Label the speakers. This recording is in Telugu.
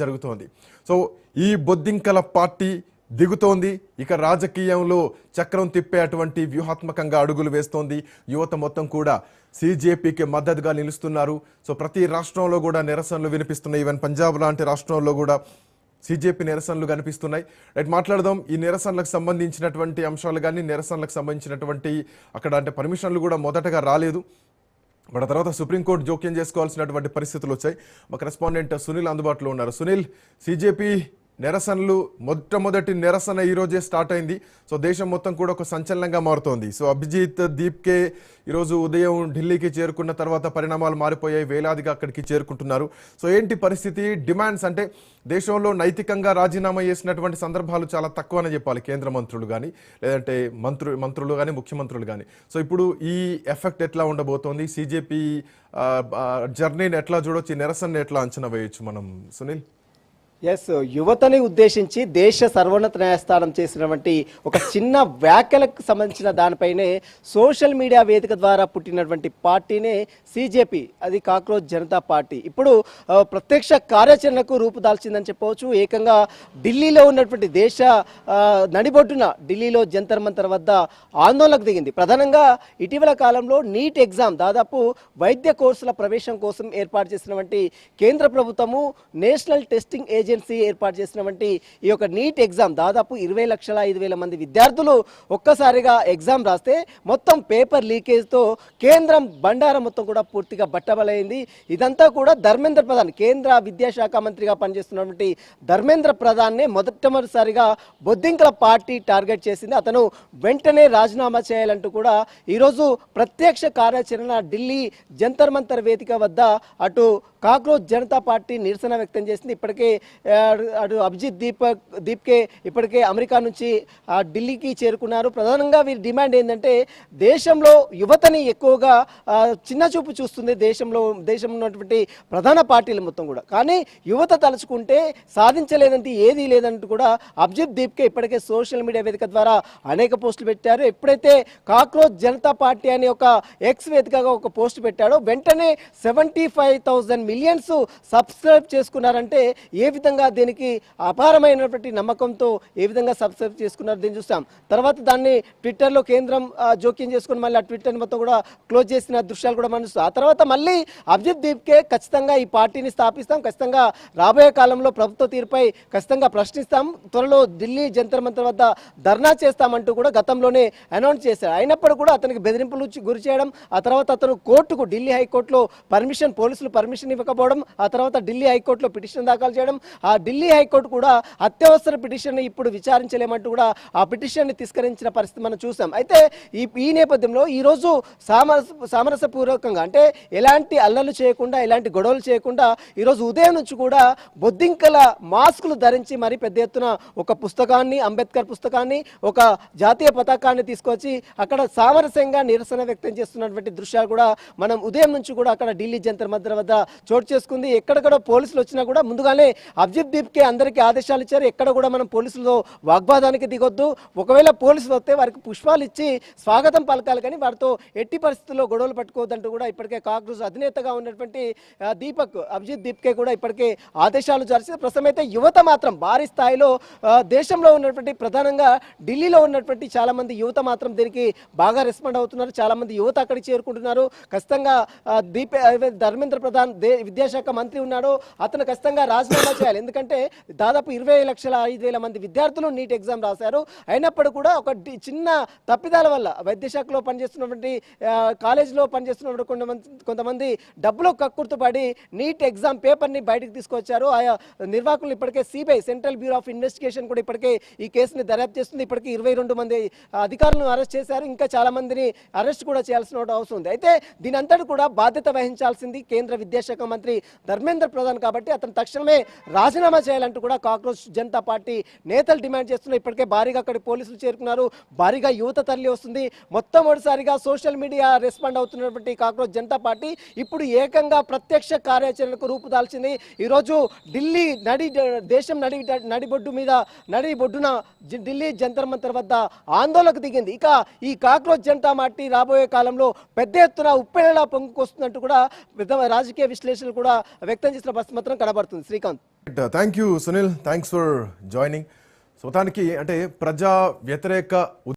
Speaker 1: జరుగుతోంది. సో ఈ బొద్దింకల పార్టీ దిగుతోంది. ఇక రాజకీయంలో చక్రం తిప్పే అటువంటి వ్యూహాత్మకంగా అడుగులు వేస్తోంది. యువత మొత్తం కూడా సిజేపీకి మద్దతుగా నిలుస్తున్నారు. సో ప్రతి రాష్ట్రంలో కూడా నిరసనలు వినిపిస్తున్నాయి. ఈవెన్ పంజాబ్ లాంటి రాష్ట్రంలో కూడా సిజేపీ నిరసనలు కనిపిస్తున్నాయి. రైట్, మాట్లాడదాం ఈ నిరసనలకు సంబంధించినటువంటి అంశాలు కానీ నిరసనలకు సంబంధించినటువంటి అక్కడ అంటే పర్మిషన్లు కూడా మొదటగా రాలేదు. బట్ ఆ తర్వాత సుప్రీంకోర్టు జోక్యం చేసుకోవాల్సినటువంటి పరిస్థితులు వచ్చాయి. మా కరెస్పాండెంట్ సునీల్ అందుబాటులో ఉన్నారు. సునీల్, సిజేపీ నిరసనలు మొట్టమొదటి నిరసన ఈరోజే స్టార్ట్ అయింది. సో దేశం మొత్తం కూడా ఒక సంచలనంగా మారుతోంది. సో అభిజిత్ దీప్కే ఈరోజు ఉదయం ఢిల్లీకి చేరుకున్న తర్వాత పరిణామాలు మారిపోయాయి. వేలాదిగా అక్కడికి చేరుకుంటున్నారు. సో ఏంటి పరిస్థితి? డిమాండ్స్ అంటే దేశంలో నైతికంగా రాజీనామా చేసినటువంటి సందర్భాలు చాలా తక్కువనే చెప్పాలి. కేంద్ర మంత్రులు కానీ లేదంటే మంత్రులు కానీ ముఖ్యమంత్రులు కానీ. సో ఇప్పుడు ఈ ఎఫెక్ట్ ఎట్లా ఉండబోతోంది? సిజేపీ జర్నీని ఎట్లా చూడొచ్చు? ఈ నిరసనని ఎట్లా అంచనా వేయొచ్చు మనం సునీల్?
Speaker 2: ఎస్, యువతని ఉద్దేశించి దేశ సర్వోన్నత న్యాయస్థానం చేసినటువంటి ఒక చిన్న వ్యాఖ్యలకు సంబంధించిన దానిపైనే సోషల్ మీడియా వేదిక ద్వారా పుట్టినటువంటి పార్టీనే సిజేపీ, అది కాక్రోచ్ జనతా పార్టీ. ఇప్పుడు ప్రత్యక్ష కార్యాచరణకు రూపుదాల్చిందని చెప్పవచ్చు. ఏకంగా ఢిల్లీలో ఉన్నటువంటి దేశ నడిబొడ్డున ఢిల్లీలో జంతర్ మంతర్ వద్ద ఆందోళనకు దిగింది. ప్రధానంగా ఇటీవల కాలంలో నీట్ ఎగ్జామ్, దాదాపు వైద్య కోర్సుల ప్రవేశం కోసం ఏర్పాటు చేసినటువంటి కేంద్ర ప్రభుత్వము నేషనల్ టెస్టింగ్ ఏజెన్సీ ఏర్పాటు చేసినటువంటి ఈ యొక్క నీట్ ఎగ్జామ్ దాదాపు 20,05,000 మంది విద్యార్థులు ఒక్కసారిగా ఎగ్జామ్ రాస్తే మొత్తం పేపర్ లీకేజ్తో కేంద్రం బండారం మొత్తం కూడా పూర్తిగా బట్టబలైంది. ఇదంతా కూడా ధర్మేంద్ర ప్రధాన్, కేంద్ర విద్యాశాఖ మంత్రిగా పనిచేస్తున్నటువంటి ధర్మేంద్ర ప్రధాన్నే మొట్టమొదటిసారిగా బొద్దింకల పార్టీ టార్గెట్ చేసింది. అతను వెంటనే రాజీనామా చేయాలంటూ కూడా ఈరోజు ప్రత్యక్ష కార్యాచరణ ఢిల్లీ జంతర్ మంతర్ వేదిక వద్ద అటు కాక్రోచ్ జనతా పార్టీ నిరసన వ్యక్తం చేసింది. ఇప్పటికే అటు అభిజిత్ దీప్కే ఇప్పటికే అమెరికా నుంచి ఢిల్లీకి చేరుకున్నారు. ప్రధానంగా వీరి డిమాండ్ ఏంటంటే దేశంలో యువతని ఎక్కువగా చిన్నచూపు చూస్తుంది దేశంలో ఉన్నటువంటి ప్రధాన పార్టీలు మొత్తం కూడా. కానీ యువత తలుచుకుంటే సాధించలేదంటే ఏదీ లేదంటూ కూడా అభిజిత్ దీప్కే ఇప్పటికే సోషల్ మీడియా వేదిక ద్వారా అనేక పోస్టులు పెట్టారు. ఎప్పుడైతే కాక్రోచ్ జనతా పార్టీ అని ఒక ఎక్స్ వేదికగా ఒక పోస్ట్ పెట్టాడో వెంటనే 75,000 మిలియన్స్ సబ్స్క్రైబ్ చేసుకున్నారంటే ఏ విధంగా దీనికి అపారమైనటువంటి నమ్మకంతో ఏ విధంగా సబ్స్క్రైబ్ చేసుకున్నారు దీన్ని చూస్తాం. తర్వాత దాన్ని ట్విట్టర్లో కేంద్రం జోక్యం చేసుకుని మళ్ళీ ఆ ట్విట్టర్ మొత్తం కూడా క్లోజ్ చేసిన దృశ్యాలు కూడా మనం చూస్తాం. ఆ తర్వాత మళ్ళీ అభిజిత్ దీప్కే ఖచ్చితంగా ఈ పార్టీని స్థాపిస్తాం, ఖచ్చితంగా రాబోయే కాలంలో ప్రభుత్వ తీరుపై ఖచ్చితంగా ప్రశ్నిస్తాం, త్వరలో ఢిల్లీ జంతర్ మంతర్ వద్ద ధర్నా చేస్తామంటూ కూడా గతంలోనే అనౌన్స్ చేశారు. అయినప్పుడు కూడా అతనికి బెదిరింపులు గురి చేయడం, ఆ తర్వాత అతను కోర్టుకు ఢిల్లీ హైకోర్టులో పోలీసులు పర్మిషన్ ఇవ్వకపోవడం, ఆ తర్వాత ఢిల్లీ హైకోర్టులో పిటిషన్ దాఖలు చేయడం, ఆ ఢిల్లీ హైకోర్టు కూడా అత్యవసర పిటిషన్ ఇప్పుడు విచారించలేమంటూ కూడా ఆ పిటిషన్ ని తిరస్కరించిన పరిస్థితి మనం చూసాం. అయితే ఈ నేపథ్యంలో ఈరోజు సామరస్యపూర్వకంగా అంటే ఎలాంటి అల్లర్లు చేయకుండా ఎలాంటి గొడవలు చేయకుండా ఈరోజు ఉదయం నుంచి కూడా బొద్దింకల మాస్కులు ధరించి మరి పెద్ద ఎత్తున ఒక పుస్తకాన్ని, అంబేద్కర్ పుస్తకాన్ని, ఒక జాతీయ పతాకాన్ని తీసుకొచ్చి అక్కడ సామరస్యంగా నిరసన వ్యక్తం చేస్తున్నటువంటి దృశ్యాలు కూడా మనం ఉదయం నుంచి కూడా అక్కడ ఢిల్లీ జంతర్ మంతర్ వద్ద చోటు చేసుకుంది. ఎక్కడెక్కడ పోలీసులు వచ్చినా కూడా ముందుగానే అభిజిత్ దీప్కే అందరికీ ఆదేశాలు ఇచ్చారు, ఎక్కడ కూడా మనం పోలీసులతో వాగ్వాదానికి దిగొద్దు, ఒకవేళ పోలీసులు వస్తే వారికి పుష్పాలు ఇచ్చి స్వాగతం పలకాలి కానీ వారితో ఎట్టి పరిస్థితుల్లో గొడవలు పట్టుకోవద్దంటూ కూడా ఇప్పటికే కాక్రోచ్ అధినేతగా ఉన్నటువంటి అభిజిత్ దీప్కే కూడా ఇప్పటికే ఆదేశాలు జారీ చేసి ప్రస్తుతం అయితే యువత మాత్రం భారీ స్థాయిలో దేశంలో ఉన్నటువంటి ప్రధానంగా ఢిల్లీలో ఉన్నటువంటి చాలా మంది యువత మాత్రం దీనికి బాగా రెస్పాండ్ అవుతున్నారు. చాలా మంది యువత అక్కడికి చేరుకుంటున్నారు. ఖచ్చితంగా ధర్మేంద్ర ప్రధాన్ విద్యాశాఖ మంత్రి ఉన్నాడు, అతను ఖచ్చితంగా రాజీనామా చేయాలి. ఎందుకంటే దాదాపు 20,05,000 మంది విద్యార్థులు నీట్ ఎగ్జామ్ రాశారు. అయినప్పుడు కూడా ఒక చిన్న తప్పిదాల వల్ల వైద్యశాఖలో పనిచేస్తున్నటువంటి కాలేజీలో పనిచేస్తున్నటువంటి కొంతమంది డబ్బులో కక్కుర్తుపడి నీట్ ఎగ్జామ్ పేపర్ని బయటకు తీసుకొచ్చారు. ఆయా నిర్వాహకులు ఇప్పటికే CBI central bureau of investigation కూడా ఇప్పటికే ఈ కేసుని దర్యాప్తు చేస్తుంది. ఇప్పటికే 22 మంది అధికారులను అరెస్ట్ చేశారు. ఇంకా చాలా మందిని అరెస్ట్ కూడా చేయాల్సిన అవసరం ఉంది. అయితే దీని అంతటి కూడా బాధ్యత వహించాల్సింది కేంద్ర విద్యాశాఖ మంత్రి ధర్మేంద్ర ప్రధాన్ కాబట్టి అతను తక్షణమే రాజీనామా చేయాలంటూ కూడా కాక్రోచ్ జనతా పార్టీ నేతలు డిమాండ్ చేస్తున్నారు. ఇప్పటికే భారీగా అక్కడ పోలీసులు చేరుకున్నారు, భారీగా యువత తరలి వస్తుంది. మొట్టమొదటిసారిగా సోషల్ మీడియా రెస్పాండ్ అవుతున్నటువంటి కాక్రోచ్ జనతా పార్టీ ఇప్పుడు ఏకంగా ప్రత్యక్ష కార్యాచరణకు రూపుదాల్చింది. ఈరోజు ఢిల్లీ దేశం నడిబొడ్డున ఢిల్లీ జంతర్ మంతర్ వద్ద ఆందోళనకు దిగింది. ఇక ఈ కాక్రోచ్ జనతా పార్టీ రాబోయే కాలంలో పెద్ద ఎత్తున ఉప్పెనలా పొంగుకొస్తుందంటూ కూడా రాజకీయ విశ్లేషణలు కూడా వ్యక్తం చేసిన పరిస్థితి మాత్రం కనబడుతుంది. Srikanth.
Speaker 1: Thank you Sunil, thanks for joining. మొత్తానికి అంటే ప్రజా వ్యతిరేక